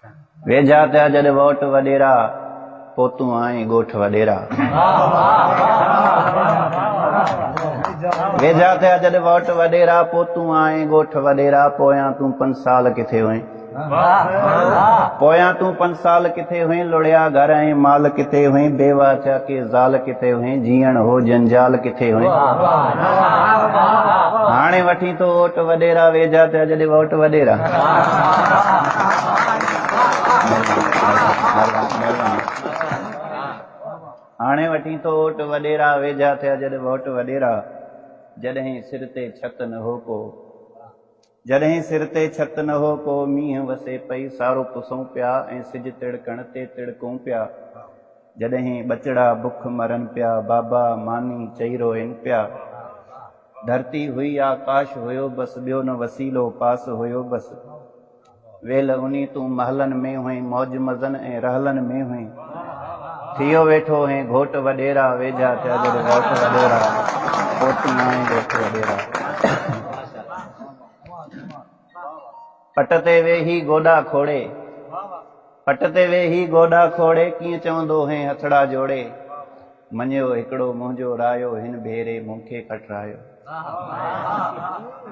वेझा थिया जॾ वोट वॾेरा, पोतूं आए ॻोठ वॾेरा। वेझा थिया जॾ वोट वॾेरा, पोतूं आए ॻोठ वॾेरा। पोयां तूं 5 साल किथे हुएं, पोयां तूं 5 साल किथे हुएं। लुड़िया घर ऐं माल किथे हुएं। बेवा थिया के ज़ाल किथे हुएं। जीअण हो जंजाल किथे हुएं। हाणे वठी तो वोट वॾेरा, वेझा थिया जॾ वोट वॾेरा। हाणे वठी तो वोट वॾेरा, वेझा थिया जॾ वोट वॾेरा। जॾहिं सिर ते छत न हो को, जॾहिं सिर ते छत न हो को। मींहं वसे पई सारो पुसूं पिया ऐं सिज तिड़कण ते तिड़कूं पिया। जॾहिं बचड़ा बुख मरन पिया, बाबा मानी चई रोइन पिया। धरती हुई आकाश हुयो बस, ॿियो न वसीलो पास हुयो बस। वेल उन्हीं तूं महलन में हुई, मौज मज़न ऐं रहलन में हुई। थियो वेठो हैं घोट वॾेरा, वेझा थिया जॾ वोट वॾेरा। पोतूं आए ॻोठ वॾेरा। पट ते वेही गोॾा खोड़े, पट ते वेही गोॾा खोड़े। कीअं चवंदो हैं हथड़ा जोड़े। मञियो हिकिड़ो मुंहिंजो रायो, हिन भेरे मूंखे खटरायो।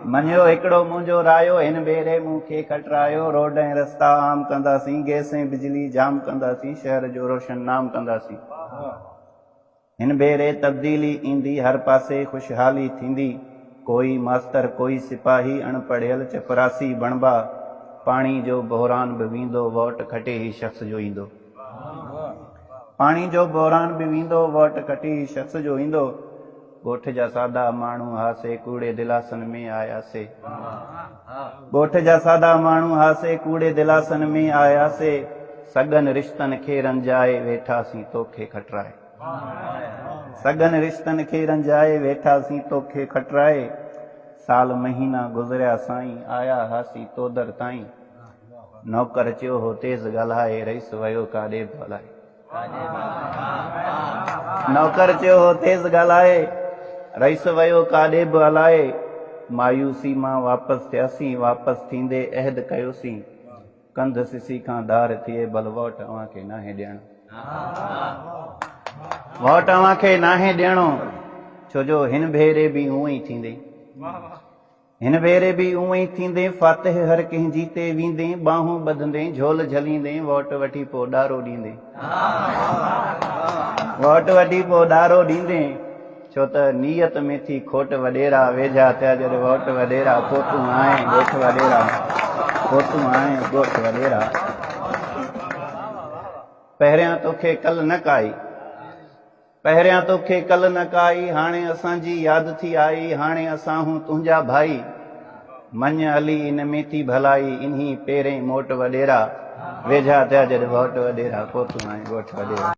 मञियो हिकिड़ो मुंहिंजो रायो, हिन भेरे मूंखे खटरायो। रोड ऐं रस्ता आम कंदासीं, गैस ऐं बिजली जाम कंदासीं। शहर जो रोशन नाम कंदासीं। हिन भेरे तब्दीली ईंदी, हर पासे खुशहाली थींदी। कोई मास्तर कोई सिपाही, अणपढ़ियल चपरासी बणबा। पाणी जो बहरान बि वेंदो, वोट खटे ही शख़्स जो ईंदो। पाणी जो बहरान बि वेंदो, वोट खटे ही शख़्स जो ईंदो। ॻोठ जा सादा माण्हू हासे, कूड़े दिलासन में आयासे। ॻोठ जा सादा माण्हू हासे, कूड़े दिलासन में आयासे। सगन रिश्तन खे रंजाए, वेठासीं तोखे खटराए। सगन रिश्तन खे रंजाए, वेठासीं तोखे खटराए। साल महीना गुज़रिया साईं, आया हासी तो दर ताईं। नौकर चयो हो तेज़ ॻाल्हाए, रईस वयो काॾे बि हलाए। नौकर चयो हो तेज़ ॻाल्हाए, रईस वयो काॾे बि हलाए। मायूसी मां वापसि थियासीं, वापसि थींदे अहद कयोसीं। कंध सिसी खां धार थिए, भल वोट अव्हांखे नाहे ॾियणो। वोट अव्हांखे नाहे ॾियणो, छो जो हिन भेरे बि हूअं ई थींदे। हिन भेरे बि हूअं ई थींदे। फातिह हर कंहिंजी ते वेंदे, बाहूं ॿधंदे झोल झलींदे। वोट वठी पोइ ॾारो ॾींदे, वोट वठी पोइ ॾारो ॾींदे। छो त नीयत में थी खोट वॾेरा, वेझा थिया जॾ वोट वॾेरा। पोतूं आए ॻोठ वॾेरा, पोतूं आए ॻोठ वॾेरा। पहिरियां तोखे कल न काई, पहिरियां तोखे कल न काई। हाणे असांजी यादि थी आई, हाणे असां हूं तुंहिंजा भाई। मञ हली इन में थी भलाई, इन्ही पेरें मोट वॾेरा। वेझा थिया जॾ वोट वॾेरा, पोतूं आए ॻोठ वॾेरा।